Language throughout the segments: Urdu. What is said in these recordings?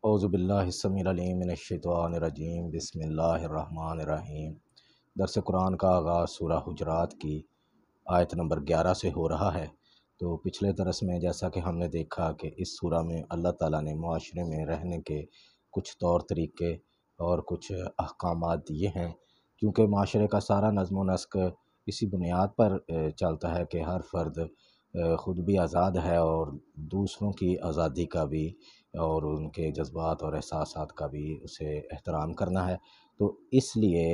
اعوذ باللہ السمیع العلیم من الشیطان الرجیم، بسم اللہ الرحمن الرحیم۔ درس قرآن کا آغاز سورہ حجرات کی آیت نمبر 11 سے ہو رہا ہے۔ تو پچھلے درس میں جیسا کہ ہم نے دیکھا کہ اس سورہ میں اللہ تعالیٰ نے معاشرے میں رہنے کے کچھ طور طریقے اور کچھ احکامات دیے ہیں، کیونکہ معاشرے کا سارا نظم و نسق اسی بنیاد پر چلتا ہے کہ ہر فرد خود بھی آزاد ہے اور دوسروں کی آزادی کا بھی اور ان کے جذبات اور احساسات کا بھی اسے احترام کرنا ہے۔ تو اس لیے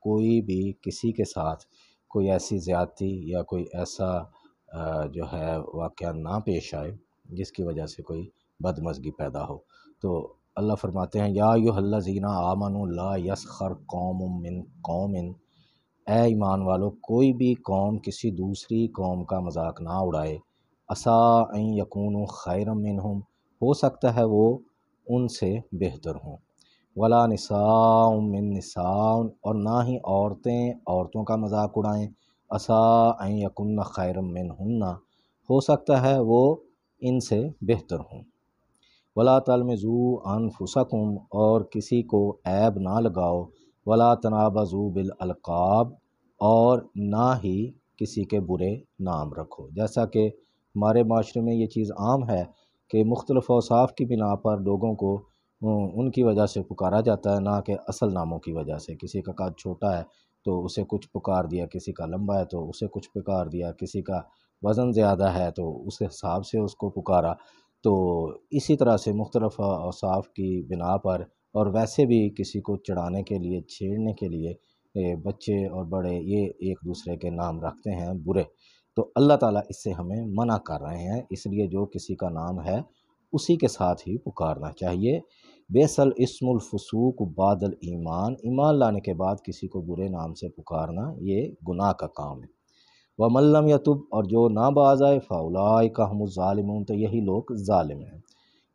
کوئی بھی کسی کے ساتھ کوئی ایسی زیادتی یا کوئی ایسا جو ہے واقعہ نہ پیش آئے جس کی وجہ سے کوئی بدمزگی پیدا ہو۔ تو اللہ فرماتے ہیں یا ایھا الذین آمنوا لا یسخر قوم من قوم، اے ایمان والو کوئی بھی قوم کسی دوسری قوم کا مذاق نہ اڑائے، عسیٰ ان یکونوا خیرا منہم، ہو سکتا ہے وہ ان سے بہتر ہوں، ولا نساء من نساء، اور نہ ہی عورتیں عورتوں کا مذاق اڑائیں، عسیٰ ان یکن خیرا منہن، ہو سکتا ہے وہ ان سے بہتر ہوں، ولا تلمزوا انفسکم، اور کسی کو عیب نہ لگاؤ، ولا تنابزوا بالالقاب، اور نہ ہی کسی کے برے نام رکھو۔ جیسا کہ ہمارے معاشرے میں یہ چیز عام ہے کہ مختلف اوصاف کی بنا پر لوگوں کو ان کی وجہ سے پکارا جاتا ہے، نہ کہ اصل ناموں کی وجہ سے۔ کسی کا قد چھوٹا ہے تو اسے کچھ پکار دیا، کسی کا لمبا ہے تو اسے کچھ پکار دیا، کسی کا وزن زیادہ ہے تو اس حساب سے اس کو پکارا۔ تو اسی طرح سے مختلف اوصاف کی بنا پر، اور ویسے بھی کسی کو چڑھانے کے لیے، چھیڑنے کے لیے بچے اور بڑے یہ ایک دوسرے کے نام رکھتے ہیں برے۔ تو اللہ تعالیٰ اس سے ہمیں منع کر رہے ہیں، اس لیے جو کسی کا نام ہے اسی کے ساتھ ہی پکارنا چاہیے۔ بیس الاسم الفسوق بعد الایمان، ایمان لانے کے بعد کسی کو برے نام سے پکارنا یہ گناہ کا کام ہے۔ وَمَن لَّمْ يَتُبْ، اور جو نہ باز آئے، فَأُولَٰئِکَ هُمُ الظَّالِمُونَ، تو یہی لوگ ظالم ہیں۔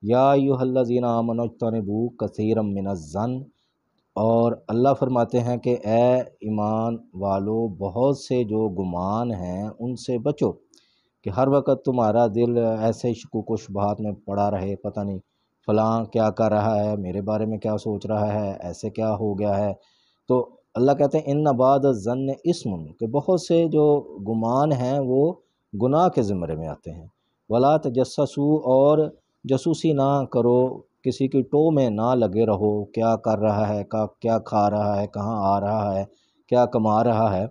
یا ایھا الذین آمنوا اجتنبوا کثیرا من الظن، اور اللہ فرماتے ہیں کہ اے ایمان والو بہت سے جو گمان ہیں ان سے بچو، کہ ہر وقت تمہارا دل ایسے شکوک و شبہات میں پڑا رہے، پتہ نہیں فلاں کیا کر رہا ہے، میرے بارے میں کیا سوچ رہا ہے، ایسے کیا ہو گیا ہے۔ تو اللہ کہتے ہیں ان بعض الظن اسم، کہ بہت سے جو گمان ہیں وہ گناہ کے زمرے میں آتے ہیں۔ ولا تجسسوا، اور جاسوسی نہ کرو، کسی کی ٹو میں نہ لگے رہو، کیا کر رہا ہے، کیا کھا رہا ہے، کہاں آ رہا ہے، کیا کما رہا ہے۔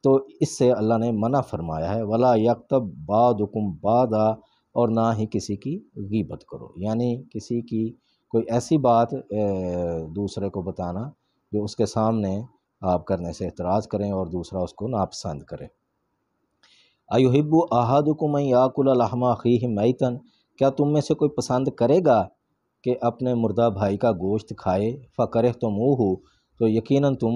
تو اس سے اللہ نے منع فرمایا ہے۔ ولا یغتب بعضکم بعضا، اور نہ ہی کسی کی غیبت کرو، یعنی کسی کی کوئی ایسی بات دوسرے کو بتانا جو اس کے سامنے آپ کرنے سے اعتراض کریں اور دوسرا اس کو ناپسند کرے۔ ایحب احدکم ان یاکل لحم اخیہ میتا، کیا تم میں سے کوئی پسند کرے گا کہ اپنے مردہ بھائی کا گوشت کھائے، فکرہتموہ، تو یقیناً تم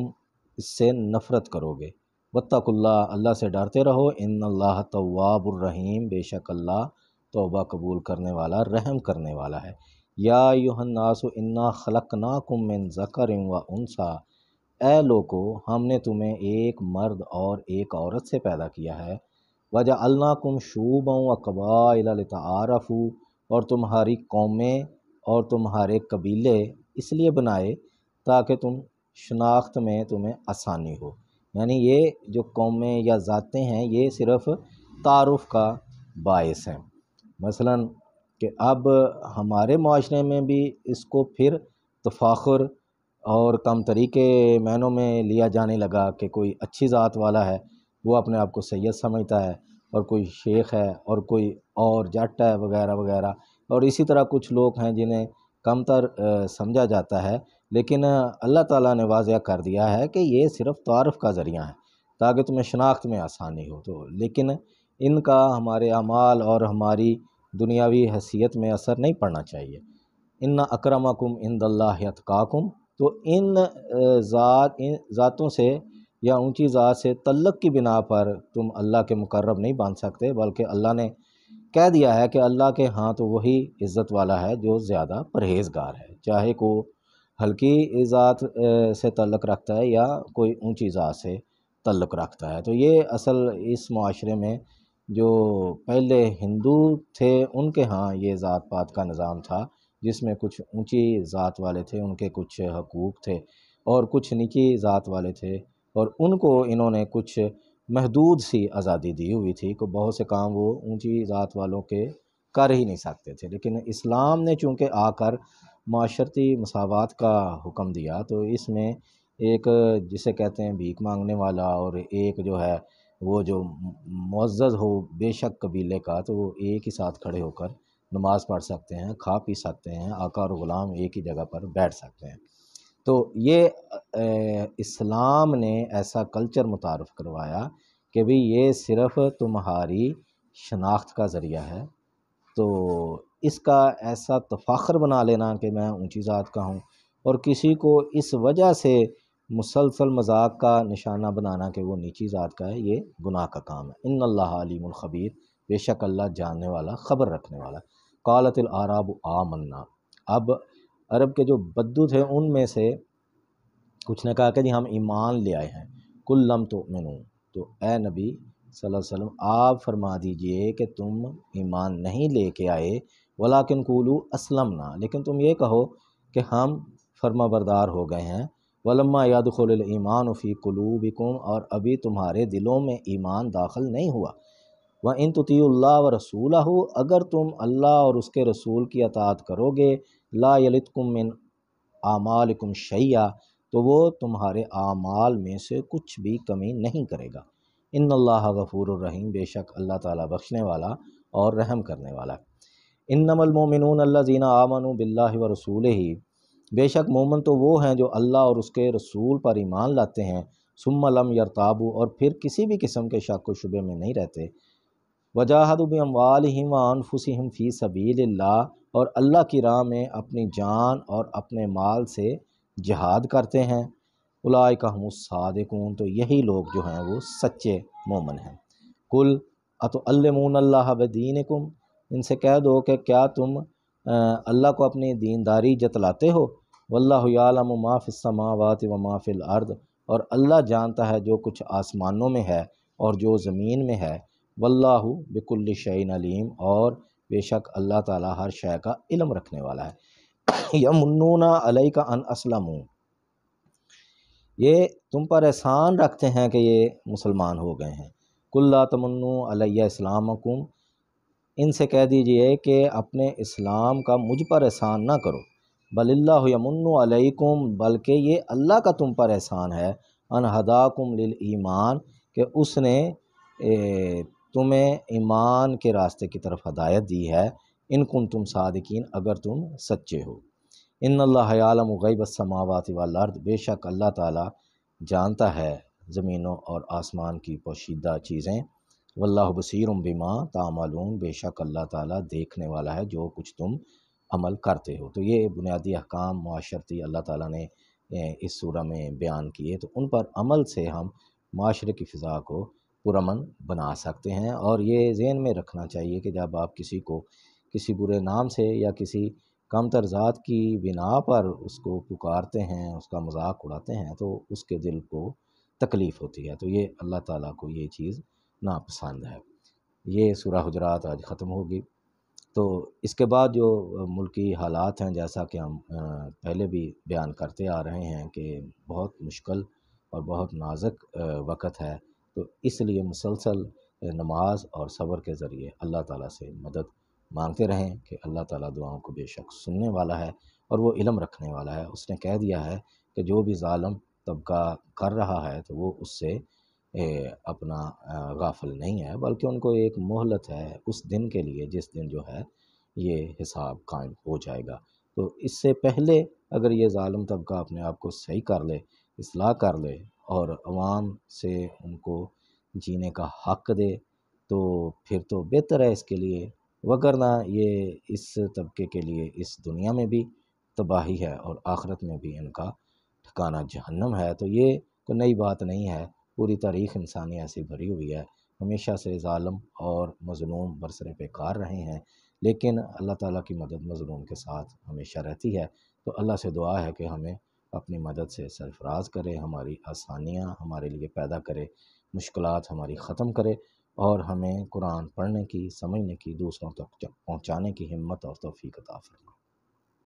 اس سے نفرت کرو گے۔ واتقوا اللہ، اللہ سے ڈرتے رہو، ان اللہ تواب الرحیم، بے شک اللہ توبہ قبول کرنے والا، رحم کرنے والا ہے۔ یا ایھا الناس انا خلقناکم من ذکر و انثی، اے لوگو ہم نے تمہیں ایک مرد اور ایک عورت سے پیدا کیا ہے۔ وجعلناکم شعوبا و قبائل لتعارفوا، اور تمہاری قومیں اور تمہارے قبیلے اس لیے بنائے تاکہ تم شناخت میں تمہیں آسانی ہو، یعنی یہ جو قومیں یا ذاتیں ہیں یہ صرف تعارف کا باعث ہیں۔ مثلا کہ اب ہمارے معاشرے میں بھی اس کو پھر تفاخر اور کمتری کے معنوں میں لیا جانے لگا کہ کوئی اچھی ذات والا ہے وہ اپنے آپ کو سید سمجھتا ہے، اور کوئی شیخ ہے، اور کوئی اور جٹ ہے وغیرہ وغیرہ، اور اسی طرح کچھ لوگ ہیں جنہیں کمتر سمجھا جاتا ہے۔ لیکن اللہ تعالیٰ نے واضح کر دیا ہے کہ یہ صرف تعارف کا ذریعہ ہے تاکہ تمہیں شناخت میں آسانی ہو۔ تو لیکن ان کا ہمارے اعمال اور ہماری دنیاوی حیثیت میں اثر نہیں پڑنا چاہیے۔ ان اکرمکم عند اللہ اتقاکم، تو ان ذاتوں سے یا اونچی ذات سے تعلق کی بنا پر تم اللہ کے مقرب نہیں بن سکتے، بلکہ اللہ نے کہہ دیا ہے کہ اللہ کے ہاں تو وہی عزت والا ہے جو زیادہ پرہیزگار ہے، چاہے کوئی ہلکی ذات سے تعلق رکھتا ہے یا کوئی اونچی ذات سے تعلق رکھتا ہے۔ تو یہ اصل اس معاشرے میں جو پہلے ہندو تھے ان کے ہاں یہ ذات پات کا نظام تھا، جس میں کچھ اونچی ذات والے تھے، ان کے کچھ حقوق تھے، اور کچھ نیچی ذات والے تھے، اور ان کو انہوں نے کچھ محدود سی آزادی دی ہوئی تھی کہ بہت سے کام وہ اونچی ذات والوں کے کر ہی نہیں سکتے تھے۔ لیکن اسلام نے چونکہ آ کر معاشرتی مساوات کا حکم دیا، تو اس میں ایک جسے کہتے ہیں بھیک مانگنے والا، اور ایک جو ہے وہ جو معزز ہو بے شک قبیلے کا، تو وہ ایک ہی ساتھ کھڑے ہو کر نماز پڑھ سکتے ہیں، کھا پی سکتے ہیں، آقا اور غلام ایک ہی جگہ پر بیٹھ سکتے ہیں۔ تو یہ اسلام نے ایسا کلچر متعارف کروایا کہ بھی یہ صرف تمہاری شناخت کا ذریعہ ہے، تو اس کا ایسا تفاخر بنا لینا کہ میں اونچی ذات کا ہوں، اور کسی کو اس وجہ سے مسلسل مذاق کا نشانہ بنانا کہ وہ نیچی ذات کا ہے، یہ گناہ کا کام ہے۔ ان اللہ علیم الخبیر، بے شک اللہ جاننے والا، خبر رکھنے والا۔ قالت الاعراب آمنا، اب عرب کے جو بدو تھے ان میں سے کچھ نے کہا کہ جی ہم ایمان لے آئے ہیں۔ کل لم تؤمنوا، تو اے نبی صلی اللہ علیہ وسلم آپ فرما دیجئے کہ تم ایمان نہیں لے کے آئے، ولیکن قولوا اسلمنا، لیکن تم یہ کہو کہ ہم فرما بردار ہو گئے ہیں۔ ولما يدخل الایمان فی قلوبکم، اور ابھی تمہارے دلوں میں ایمان داخل نہیں ہوا۔ وَإِن تُطِيعُوا اللَّهَ وَرَسُولَهُ، اگر تم اللہ اور اس کے رسول کی اطاعت کرو گے، لا یلتکم من اعمالکم شیئا، تو وہ تمہارے اعمال میں سے کچھ بھی کمی نہیں کرے گا۔ ان اللہ غفور الرحیم، بے شک اللہ تعالیٰ بخشنے والا اور رحم کرنے والا ہے۔ انما المؤمنون الذین آمنوا باللہ ورسولہ، بے شک مومن تو وہ ہیں جو اللہ اور اس کے رسول پر ایمان لاتے ہیں، ثم لم یرتابوا، اور پھر کسی بھی قسم کے شک و شبے میں نہیں رہتے، وجاہدوا باموالہم وانفسہم فی سبیل اللہ، اور اللہ کی راہ میں اپنی جان اور اپنے مال سے جہاد کرتے ہیں، اولئک ھم الصادقون، تو یہی لوگ جو ہیں وہ سچے مومن ہیں۔ قل اتعلمون اللہ بدینکم، ان سے کہہ دو کہ کیا تم اللہ کو اپنی دینداری جتلاتے ہو، واللہ یعلم ما فی السماوات و ما فی الارض، اور اللہ جانتا ہے جو کچھ آسمانوں میں ہے اور جو زمین میں ہے، واللہ بکل شیء علیم، اور بے شک اللہ تعالیٰ ہر شے کا علم رکھنے والا ہے۔ یمنون علیک ان اسلموا، یہ تم پر احسان رکھتے ہیں کہ یہ مسلمان ہو گئے ہیں۔ قل لا تمنوا علی اسلامکم، ان سے کہہ دیجئے کہ اپنے اسلام کا مجھ پر احسان نہ کرو، بل اللہ یمن علیکم، بلکہ یہ اللہ کا تم پر احسان ہے، ان ہداکم للایمان، کہ اس نے تمہیں ایمان کے راستے کی طرف ہدایت دی ہے، ان کنتم صادقین، اگر تم سچے ہو۔ ان اللہ یعلم غیب السماوات والارض، بے شک اللہ تعالیٰ جانتا ہے زمینوں اور آسمان کی پوشیدہ چیزیں، واللہ بصیر بما تعملون، بے شک اللہ تعالیٰ دیکھنے والا ہے جو کچھ تم عمل کرتے ہو۔ تو یہ بنیادی احکام معاشرتی اللہ تعالیٰ نے اس سورہ میں بیان کیے، تو ان پر عمل سے ہم معاشرے کی فضا کو پرامن بنا سکتے ہیں۔ اور یہ ذہن میں رکھنا چاہیے کہ جب آپ کسی کو کسی برے نام سے یا کسی کمتر ذات کی بنا پر اس کو پکارتے ہیں، اس کا مذاق اڑاتے ہیں، تو اس کے دل کو تکلیف ہوتی ہے، تو یہ اللہ تعالیٰ کو یہ چیز ناپسند ہے۔ یہ سورہ حجرات آج ختم ہوگی۔ تو اس کے بعد جو ملکی حالات ہیں، جیسا کہ ہم پہلے بھی بیان کرتے آ رہے ہیں کہ بہت مشکل اور بہت نازک وقت ہے، تو اس لیے مسلسل نماز اور صبر کے ذریعے اللہ تعالیٰ سے مدد مانگتے رہیں کہ اللہ تعالیٰ دعاؤں کو بے شک سننے والا ہے اور وہ علم رکھنے والا ہے۔ اس نے کہہ دیا ہے کہ جو بھی ظالم طبقہ کر رہا ہے تو وہ اس سے اپنا غافل نہیں ہے، بلکہ ان کو ایک مہلت ہے اس دن کے لیے جس دن جو ہے یہ حساب قائم ہو جائے گا۔ تو اس سے پہلے اگر یہ ظالم طبقہ اپنے آپ کو صحیح کر لے، اصلاح کر لے اور عوام سے ان کو جینے کا حق دے، تو پھر تو بہتر ہے اس کے لیے، وگرنہ یہ اس طبقے کے لیے اس دنیا میں بھی تباہی ہے اور آخرت میں بھی ان کا ٹھکانہ جہنم ہے۔ تو یہ کوئی نئی بات نہیں ہے، پوری تاریخ انسانی ایسی بھری ہوئی ہے، ہمیشہ سے ظالم اور مظلوم برسر پیکار رہے ہیں، لیکن اللہ تعالیٰ کی مدد مظلوم کے ساتھ ہمیشہ رہتی ہے۔ تو اللہ سے دعا ہے کہ ہمیں اپنی مدد سے سرفراز کرے، ہماری آسانیاں ہمارے لیے پیدا کرے، مشکلات ہماری ختم کرے، اور ہمیں قرآن پڑھنے کی، سمجھنے کی، دوسروں تک پہنچانے کی ہمت اور توفیق عطا فرمائے۔